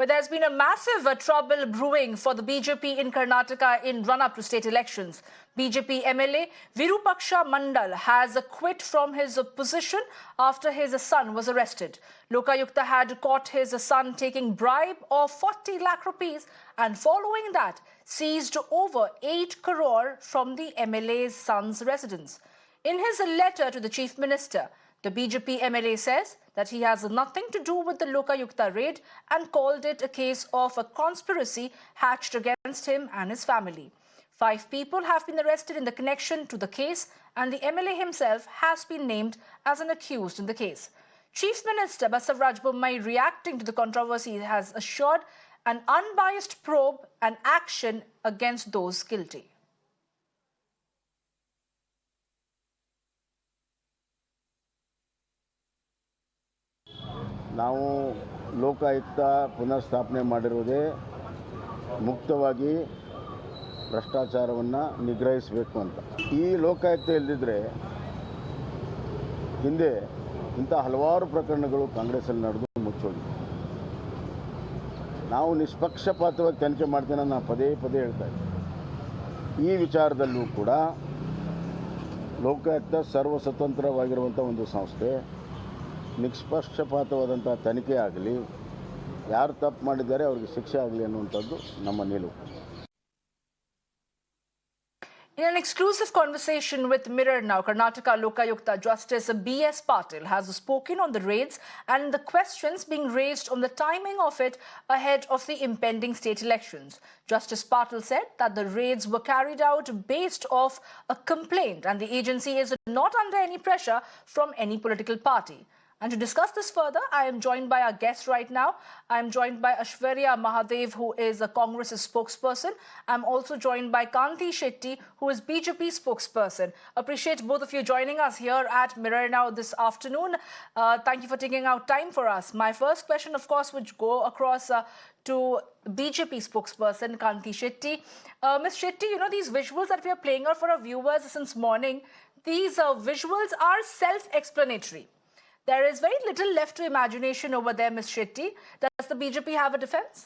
But there's been a massive trouble brewing for the BJP in Karnataka in run-up to state elections. BJP MLA Virupakshappa Mandal has quit from his position after his son was arrested. Lokayukta had caught his son taking bribe of 40 lakh rupees and following that seized over 8 crore from the MLA's son's residence. In his letter to the Chief Minister, the BJP MLA says that he has nothing to do with the Lokayukta raid and called it a case of a conspiracy hatched against him and his family. 5 people have been arrested in the connection to the case and the MLA himself has been named as an accused in the case. Chief Minister Basavaraj Bommai, reacting to the controversy, has assured an unbiased probe and action against those guilty. ನಾವು ಲೋಕಾಯುಕ್ತ ಪುನಃಸ್ಥಾಪನೆ ಮಾಡಿರುವುದೇ ಮುಕ್ತವಾಗಿ ಭ್ರಷ್ಟಾಚಾರವನ್ನು ನಿಗ್ರಹಿಸಬೇಕು ಅಂತ. ಈ ಲೋಕಾಯುಕ್ತ ಇಲ್ಲದಿದ್ದರೆ ಹಿಂದೆ ಇಂಥ ಹಲವಾರು ಪ್ರಕರಣಗಳು ಕಾಂಗ್ರೆಸ್ಸಲ್ಲಿ ನಡೆದು ಮುಚ್ಚೋಗಿದೆ. ನಾವು ನಿಷ್ಪಕ್ಷಪಾತವಾಗಿ ತನಿಖೆ ಮಾಡ್ತೇನೆ ನಾನು ಪದೇ ಹೇಳ್ತಾ ಇದ್ದೆ. ಈ ವಿಚಾರದಲ್ಲೂ ಕೂಡ ಲೋಕಾಯುಕ್ತ ಸರ್ವಸ್ವತಂತ್ರವಾಗಿರುವಂಥ ಒಂದು ಸಂಸ್ಥೆ. ನಿಷ್ಪಕ್ಷಪಾತವಾದಂಥ ತನಿಖೆ ಆಗಲಿ, ಯಾರು ತಪ್ಪು ಮಾಡಿದ್ದಾರೆ ಅವರಿಗೆ ಶಿಕ್ಷೆ ಆಗಲಿ ಅನ್ನುವಂಥದ್ದು ನಮ್ಮ ನಿಲುವು. In an exclusive conversation with Mirror Now, Karnataka Lokayukta Justice B.S. Patil has spoken on the raids and the questions being raised on the timing of it ahead of the impending state elections. Justice Patil said that the raids were carried out based off a complaint and the agency is not under any pressure from any political party. And to discuss this further, I am joined by our guest right now. I am joined by Aishwarya Mahadev, who is a Congress spokesperson. I'm also joined by Kanti Shetty, who is BJP spokesperson. Appreciate both of you joining us here at Mirror Now this afternoon. Thank you for taking out time for us. My first question, of course, would go across to BJP spokesperson Kanti Shetty. Ms. Shetty, you know, these visuals that we are playing out for our viewers since morning, these visuals are self-explanatory. There is very little left to imagination over there, Ms. Shetty. Does the BJP have a defense?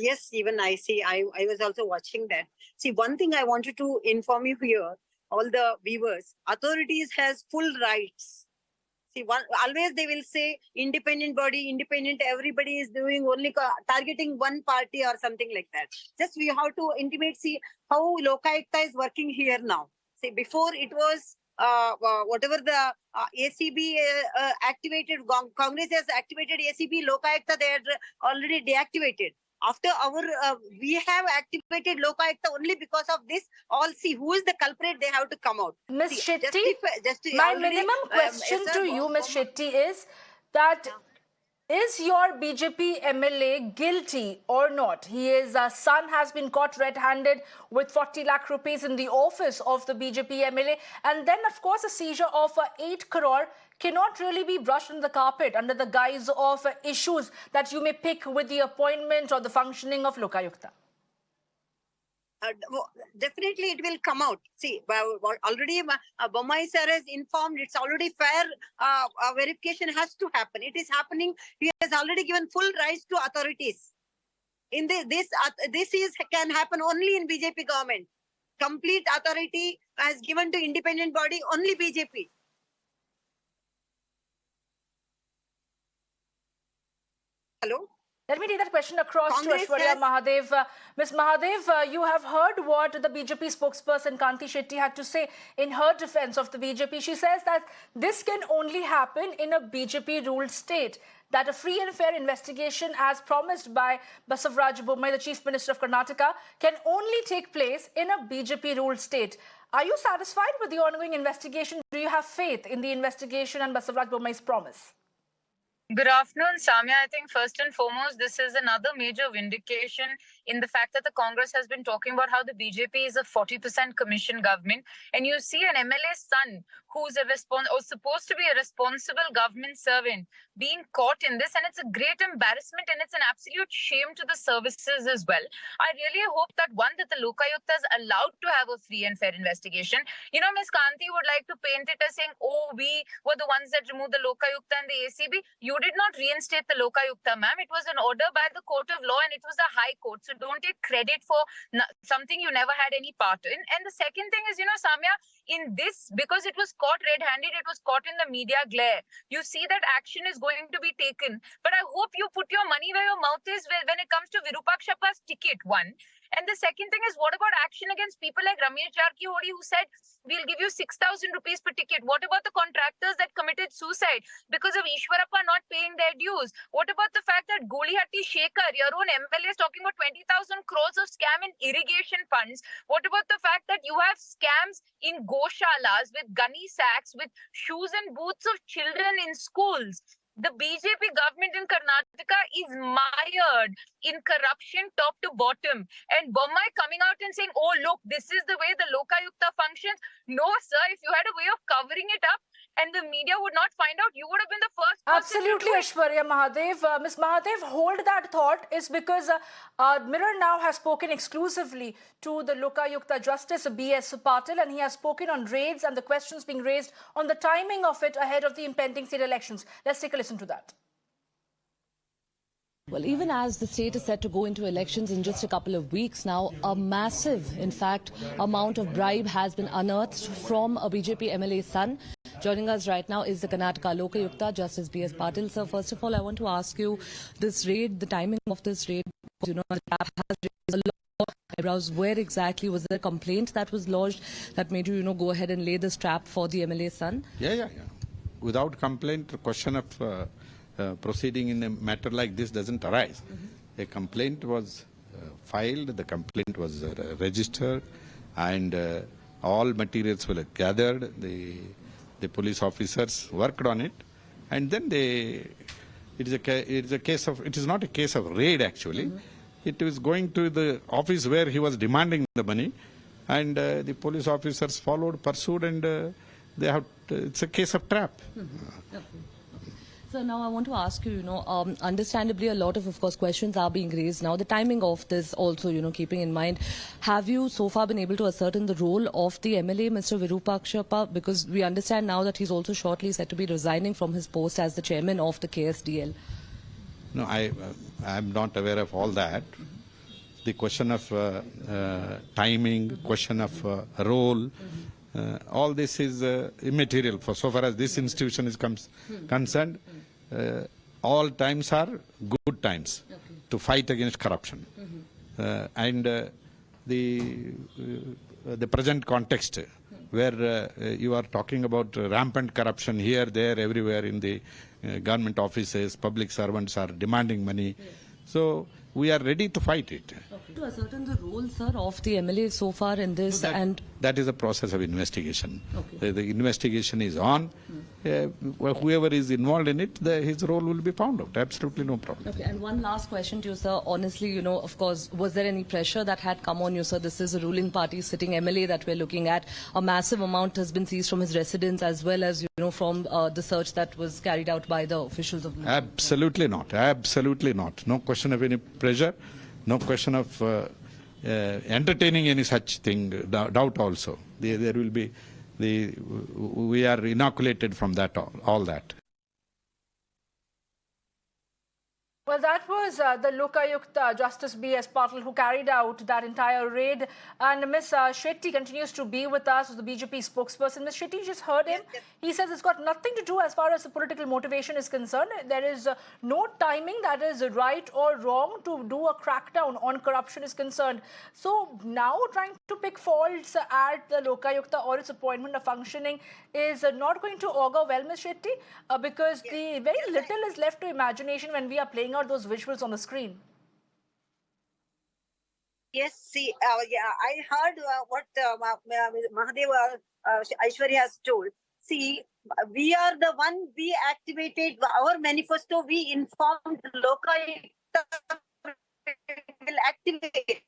Yes, even I see. I was also watching that. See, one thing I wanted to inform you here, all the viewers, authorities has full rights. See, always they will say independent body, independent, everybody is doing only targeting one party or something like that. Just we have to intimate, see how Lokayukta is working here now. See, before it was whatever the ACB activated, Congress has activated ACB, Lokayukta they had already deactivated. After we have activated Lokayukta only because of this. All see who is the culprit, they have to come out. Ms. Shetty, my minimum question to you, Ms. Shetty, is that is your BJP MLA guilty or not? His son has been caught red-handed with 40 lakh rupees in the office of the BJP MLA. And then, of course, a seizure of 8 crore cannot really be brushed under the carpet under the guise of issues that you may pick with the appointment or the functioning of Lokayukta. Definitely it will come out. See, already Bommai sir has informed, it's already fair verification has to happen. It is happening. He has already given full rights to authorities. In this can happen only in BJP government. Complete authority has given to independent body, only BJP. Hello? Let me take that question across to Aishwarya Mahadev. Ms. Mahadev, you have heard what the BJP spokesperson Kanti Shetty had to say in her defense of the BJP. She says that this can only happen in a BJP-ruled state, that a free and fair investigation as promised by Basavaraj Bommai, the Chief Minister of Karnataka, can only take place in a BJP-ruled state. Are you satisfied with the ongoing investigation? Do you have faith in the investigation and Basavaraj Bommai's promise? Good afternoon, Samya. I think first and foremost, this is another major vindication in the fact that the Congress has been talking about how the BJP is a 40% commission government. And you see an MLA's son who's supposed to be a responsible government servant being caught in this. And it's a great embarrassment and it's an absolute shame to the services as well. I really hope that that the Lokayukta is allowed to have a free and fair investigation. You know, Ms. Kanti would like to paint it as saying, oh, we were the ones that removed the Lokayukta and the ACB. You did not reinstate the Lokayukta, ma'am. It was an order by the court of law and it was the High Court. So don't take credit for something you never had any part in. And the second thing is, Samya, in this, because it was caught red-handed, it was caught in the media glare. You see that action is going to be taken. But I hope you put your money where your mouth is when it comes to Virupakshappa's ticket, one. And the second thing is, what about action against people like Ramesh Jarkiholi who said, we'll give you 6,000 rupees per ticket? What about the contractors that committed suicide because of Ishwarappa not paying their dues? What about the fact that Golihatti Shekhar, your own MLA, is talking about 20,000 crores of scam in irrigation funds? What about the fact that you have scams in goshalas with gunny sacks, with shoes and boots of children in schools? The BJP government in Karnataka is mired in corruption top to bottom. And Bommai coming out and saying, oh, look, this is the way the Lokayukta functions. No, sir, if you had a way of covering it up and the media would not find out, you would have been the first person Absolutely, to do it. Aishwarya Mahadev. Ms. Mahadev, hold that thought is because Mirror now has spoken exclusively to the Lokayukta Justice, B.S. Patil, and he has spoken on raids and the questions being raised on the timing of it ahead of the impending state elections. Let's take a listen to that. Well, even as the state is set to go into elections in just a couple of weeks now, a massive, in fact, amount of bribe has been unearthed from a BJP MLA's son. Joining us right now is the Karnataka Lokayukta, Justice B.S. Patil. Sir, first of all, I want to ask you this raid, the timing of this raid, the trap has raised a lot of eyebrows. Where exactly was there a complaint that was lodged that made you, go ahead and lay this trap for the MLA's son? Yeah. Without complaint, the question of proceeding in a matter like this doesn't arise. A complaint was filed, the complaint was registered, and all materials were gathered. The police officers worked on it, and then it is not a case of raid actually. It was going to the office where he was demanding the money, and the police officers pursued, and it's a case of trap. So now I want to ask you, understandably a lot of course, questions are being raised now. The timing of this also, keeping in mind, have you so far been able to ascertain the role of the MLA, Mr. Virupakshappa? Because we understand now that he's also shortly set to be resigning from his post as the chairman of the KSDL. No, I'm not aware of all that. The question of timing, question of role, all this is immaterial for so far as this institution is concerned. All times are good times to fight against corruption. And the present context where you are talking about rampant corruption here, there, everywhere in the government offices, public servants are demanding money. So we are ready to fight it. To ascertain the role, sir, of the MLA so far in this, that is a process of investigation. The investigation is on. Whoever is involved in it, his role will be found out. Absolutely no problem. Okay, and one last question to you, sir. Honestly, of course, was there any pressure that had come on you, sir? This is a ruling party sitting MLA that we're looking at. A massive amount has been seized from his residence as well as, from the search that was carried out by the officials of the Absolutely not. Absolutely not. No question of any pressure. No question of entertaining any such thing, doubt also. There will be, we are inoculated from that, all that. Well, that was the Lokayukta Justice B.S. Patil who carried out that entire raid. And Ms. Shetty continues to be with us as the BJP spokesperson. Ms. Shetty, you just heard him. He says it's got nothing to do as far as the political motivation is concerned. There is no timing that is right or wrong to do a crackdown on corruption is concerned. So now trying to pick faults at the Lokayukta or its appointment or functioning is not going to augur well, Ms. Shetty, because the very little is left to imagination when we are playing out those visuals on the screen. Yes, see, I heard what Mahadev Aishwarya has told. See, we are the one, we activated our manifesto, we informed Lokayukta will activate.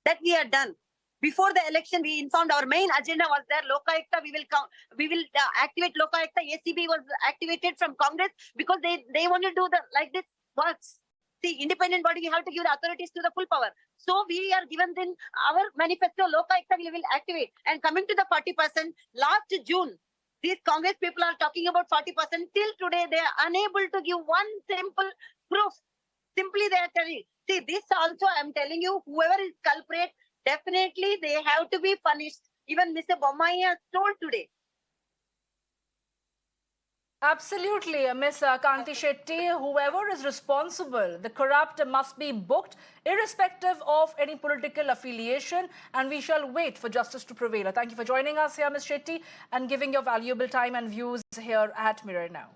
That we are done. Before the election, we informed our main agenda was there. Lokayukta, we will activate Lokayukta. ACB was activated from Congress because they want to do like this works. See, independent body, we have to give the authorities to the full power. So we are given in our manifesto, Lokayukta we will activate. And coming to the 40%, last June, These Congress people are talking about 40%. Till today, they are unable to give one simple proof. Simply they are telling. See, this also, I'm telling you, whoever is culprit, definitely they have to be punished. Even Mr. Bommai has told today. Absolutely, Ms. Kanti Shetty, whoever is responsible, the corrupt must be booked, irrespective of any political affiliation, and we shall wait for justice to prevail. Thank you for joining us here, Ms. Shetty, and giving your valuable time and views here at Mirror Now.